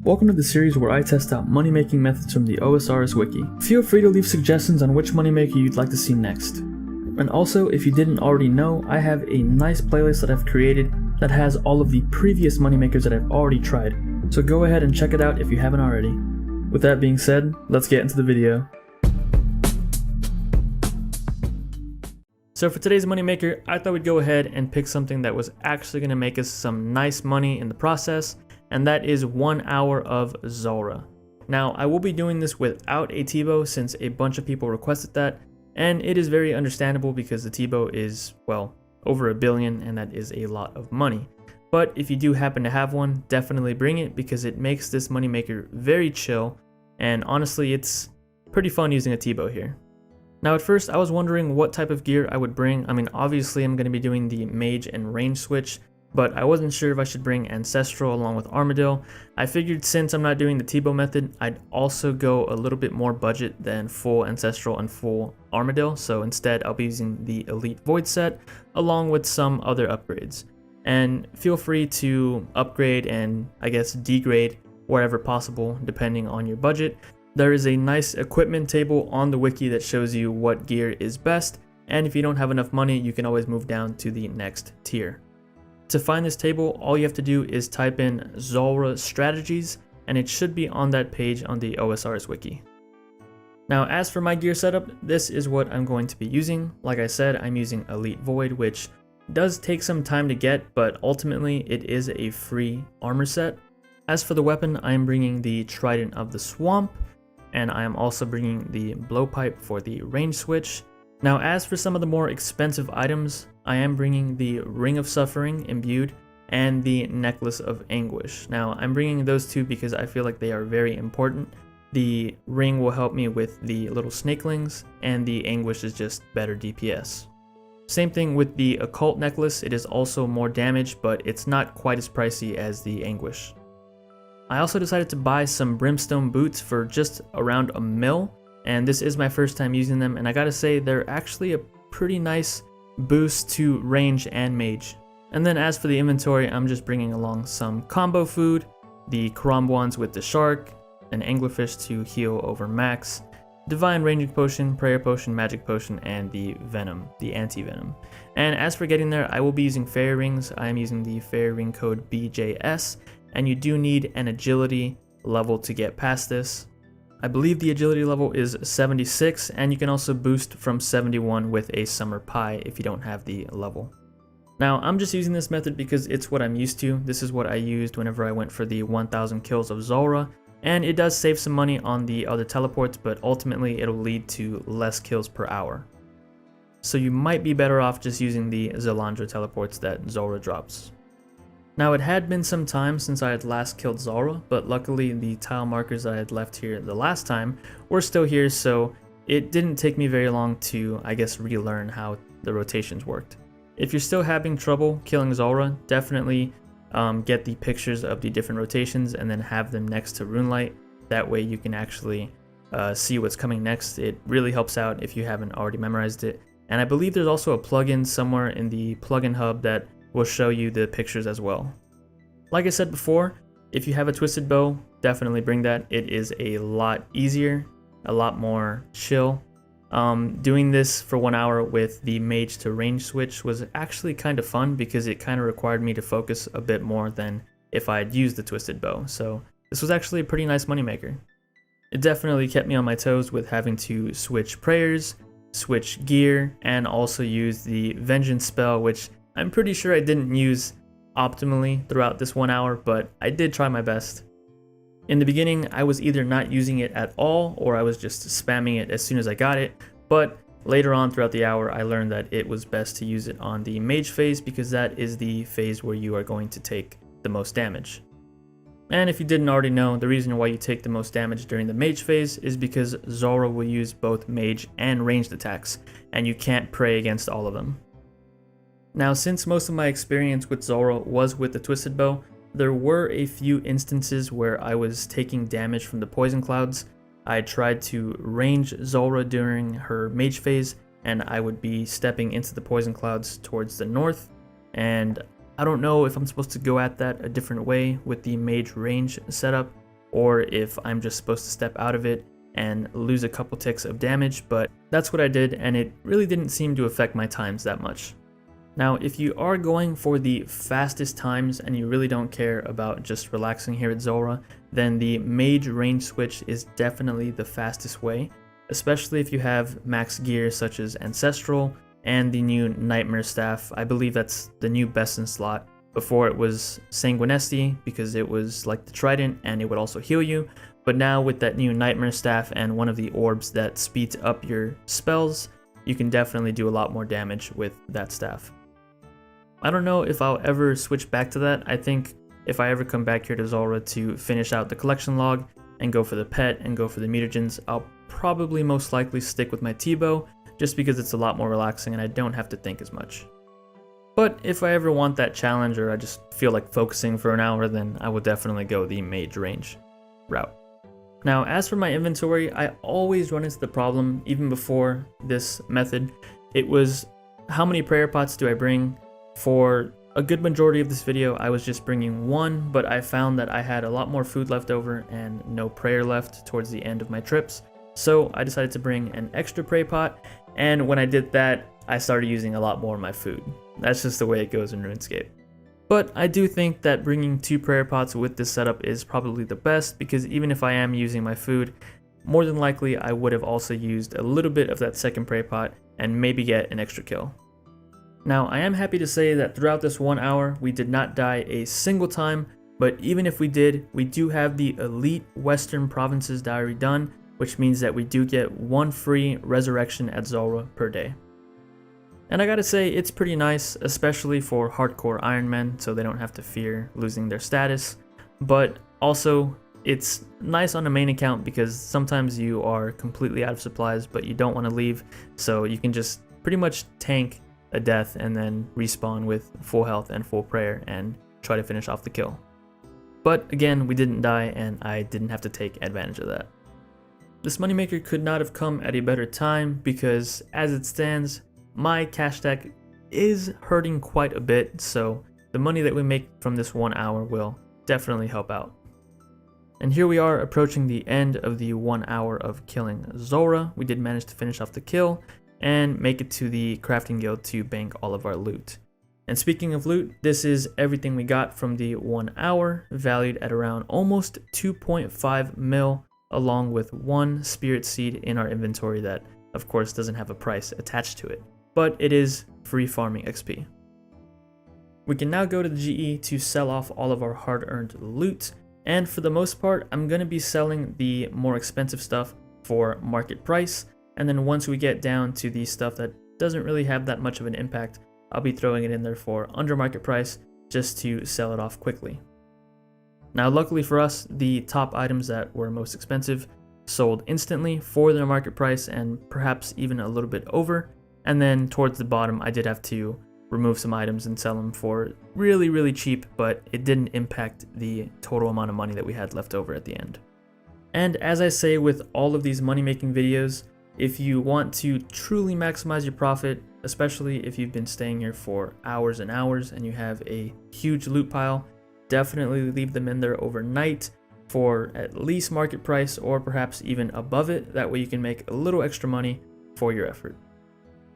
Welcome to the series where I test out money-making methods from the OSRS Wiki. Feel free to leave suggestions on which moneymaker you'd like to see next. And also, if you didn't already know, I have a nice playlist that I've created that has all of the previous moneymakers that I've already tried, so go ahead and check it out if you haven't already. With that being said, let's get into the video. So for today's moneymaker, I thought we'd go ahead and pick something that was actually going to make us some nice money in the process, and that is 1 hour of Zulrah. Now, I will be doing this without a TBO since a bunch of people requested that, and it is very understandable because the TBO is, well, over $1 billion, and that is a lot of money. But if you do happen to have one, definitely bring it because it makes this moneymaker very chill, and honestly, it's pretty fun using a TBO here. Now at first I was wondering what type of gear I would bring. I mean, obviously I'm going to be doing the mage and range switch, but I wasn't sure if I should bring ancestral along with armadillo. I figured since I'm not doing the TBO method, I'd also go a little bit more budget than full ancestral and full armadillo, so instead I'll be using the elite void set along with some other upgrades. And feel free to upgrade and I guess degrade wherever possible depending on your budget. There is a nice equipment table on the wiki that shows you what gear is best, and if you don't have enough money, you can always move down to the next tier. To find this table, all you have to do is type in Zulrah strategies, and it should be on that page on the OSRS Wiki. Now, as for my gear setup, this is what I'm going to be using. Like I said, I'm using Elite Void, which does take some time to get, but ultimately it is a free armor set. As for the weapon, I am bringing the Trident of the Swamp, and I am also bringing the blowpipe for the range switch. Now as for some of the more expensive items, I am bringing the Ring of Suffering imbued and the Necklace of Anguish. Now I'm bringing those two because I feel like they are very important. The ring will help me with the little snakelings, and the anguish is just better DPS. Same thing with the occult necklace, it is also more damage, but it's not quite as pricey as the anguish. I also decided to buy some brimstone boots for just around $1 mil, and this is my first time using them, and I gotta say they're actually a pretty nice boost to range and mage. And then as for the inventory, I'm just bringing along some combo food, the Karambwans with the shark, an anglerfish to heal over max, divine ranging potion, prayer potion, magic potion, and the venom, the anti-venom. And as for getting there, I will be using fairy rings. I am using the fairy ring code BJS, and you do need an agility level to get past this. I believe the agility level is 76, and you can also boost from 71 with a summer pie if you don't have the level. Now I'm just using this method because it's what I'm used to. This is what I used whenever I went for the 1000 kills of Zulrah, and it does save some money on the other teleports, but ultimately it'll lead to less kills per hour. So you might be better off just using the Zalandra teleports that Zulrah drops. Now it had been some time since I had last killed Zulrah, but luckily the tile markers I had left here the last time were still here, so it didn't take me very long to, I guess, relearn how the rotations worked. If you're still having trouble killing Zulrah, definitely get the pictures of the different rotations and then have them next to Runelight. That way you can actually see what's coming next. It really helps out if you haven't already memorized it. And I believe there's also a plugin somewhere in the plugin hub that will show you the pictures as well. Like I said before, if you have a twisted bow, definitely bring that. It is a lot easier, a lot more chill. Doing this for 1 hour with the mage to range switch was actually kind of fun because it kind of required me to focus a bit more than if I had used the twisted bow. So this was actually a pretty nice moneymaker. It definitely kept me on my toes with having to switch prayers, switch gear, and also use the vengeance spell, which I'm pretty sure I didn't use optimally throughout this 1 hour, but I did try my best. In the beginning, I was either not using it at all, or I was just spamming it as soon as I got it, but later on throughout the hour, I learned that it was best to use it on the mage phase because that is the phase where you are going to take the most damage. And if you didn't already know, the reason why you take the most damage during the mage phase is because Zulrah will use both mage and ranged attacks, and you can't pray against all of them. Now, since most of my experience with Zulrah was with the twisted bow, there were a few instances where I was taking damage from the poison clouds. I tried to range Zulrah during her mage phase, and I would be stepping into the poison clouds towards the north, and I don't know if I'm supposed to go at that a different way with the mage range setup, or if I'm just supposed to step out of it and lose a couple ticks of damage, but that's what I did, and it really didn't seem to affect my times that much. Now, if you are going for the fastest times and you really don't care about just relaxing here at Zulrah, then the mage range switch is definitely the fastest way, especially if you have max gear such as Ancestral and the new Nightmare Staff. I believe that's the new best in slot. Before it was Sanguinesti because it was like the Trident and it would also heal you, but now with that new Nightmare Staff and one of the orbs that speeds up your spells, you can definitely do a lot more damage with that staff. I don't know if I'll ever switch back to that. I think if I ever come back here to Zulrah to finish out the collection log and go for the pet and go for the mutagens, I'll probably most likely stick with my T-bow just because it's a lot more relaxing and I don't have to think as much. But if I ever want that challenge or I just feel like focusing for an hour, then I will definitely go the mage range route. Now, as for my inventory, I always run into the problem, even before this method. It was, how many prayer pots do I bring? For a good majority of this video, I was just bringing one, but I found that I had a lot more food left over and no prayer left towards the end of my trips. So I decided to bring an extra prayer pot, and when I did that, I started using a lot more of my food. That's just the way it goes in RuneScape. But I do think that bringing 2 prayer pots with this setup is probably the best, because even if I am using my food, more than likely I would have also used a little bit of that second prayer pot and maybe get an extra kill. Now, I am happy to say that throughout this 1 hour, we did not die a single time, but even if we did, we do have the Elite Western Provinces Diary done, which means that we do get 1 free resurrection at Zulrah per day. And I gotta say, it's pretty nice, especially for hardcore Iron Men, so they don't have to fear losing their status. But also, it's nice on the main account because sometimes you are completely out of supplies, but you don't want to leave, so you can just pretty much tank a death and then respawn with full health and full prayer and try to finish off the kill. But again, we didn't die and I didn't have to take advantage of that. This moneymaker could not have come at a better time because, as it stands, my cash stack is hurting quite a bit, so the money that we make from this 1 hour will definitely help out. And here we are approaching the end of the 1 hour of killing Zulrah. We did manage to finish off the kill and make it to the crafting guild to bank all of our loot. And speaking of loot, this is everything we got from the 1 hour, valued at around almost 2.5 mil, along with 1 spirit seed in our inventory that of course doesn't have a price attached to it, but it is free farming XP. We can now go to the GE to sell off all of our hard-earned loot, and for the most part, I'm going to be selling the more expensive stuff for market price, and then once we get down to the stuff that doesn't really have that much of an impact, I'll be throwing it in there for under market price just to sell it off quickly. Now, luckily for us, the top items that were most expensive sold instantly for their market price and perhaps even a little bit over. And then towards the bottom, I did have to remove some items and sell them for really, really cheap, but it didn't impact the total amount of money that we had left over at the end. And as I say with all of these money-making videos, if you want to truly maximize your profit, especially if you've been staying here for hours and hours and you have a huge loot pile, definitely leave them in there overnight for at least market price or perhaps even above it. That way you can make a little extra money for your effort.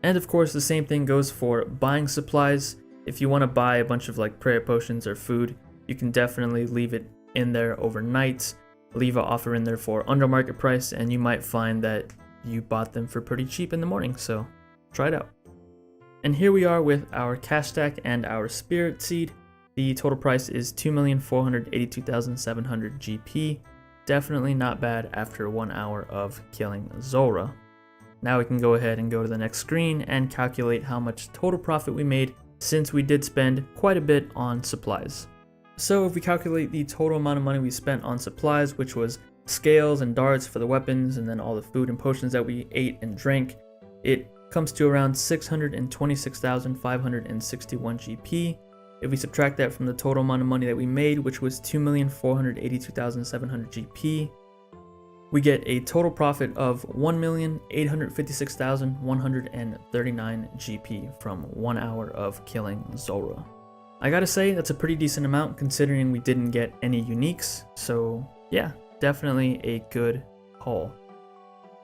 And of course, the same thing goes for buying supplies. If you want to buy a bunch of like prayer potions or food, you can definitely leave it in there overnight. Leave an offer in there for under market price, and you might find that you bought them for pretty cheap in the morning, so try it out. And here we are with our cash stack and our spirit seed. The total price is 2,482,700 GP. Definitely not bad after 1 hour of killing Zulrah. Now we can go ahead and go to the next screen and calculate how much total profit we made, since we did spend quite a bit on supplies. So if we calculate the total amount of money we spent on supplies, which was scales and darts for the weapons and then all the food and potions that we ate and drank, it comes to around 626,561 GP. If we subtract that from the total amount of money that we made, which was 2,482,700 GP, we get a total profit of 1,856,139 GP from 1 hour of killing Zulrah. I gotta say, that's a pretty decent amount considering we didn't get any uniques, so yeah, definitely a good haul.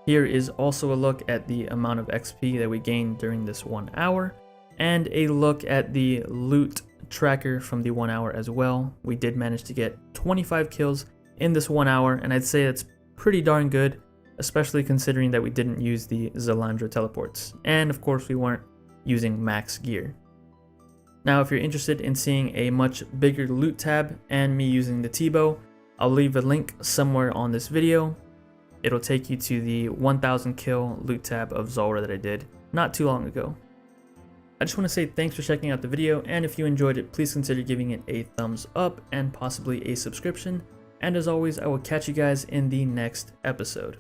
Here is also a look at the amount of XP that we gained during this 1 hour, and a look at the loot tracker from the 1 hour as well. We did manage to get 25 kills in this 1 hour, and I'd say that's pretty darn good, especially considering that we didn't use the Zalandra teleports, and of course we weren't using max gear. Now if you're interested in seeing a much bigger loot tab and me using the T-bow, I'll leave a link somewhere on this video. It'll take you to the 1000 kill loot tab of Zulrah that I did not too long ago. I just want to say thanks for checking out the video, and if you enjoyed it, please consider giving it a thumbs up and possibly a subscription. And as always, I will catch you guys in the next episode.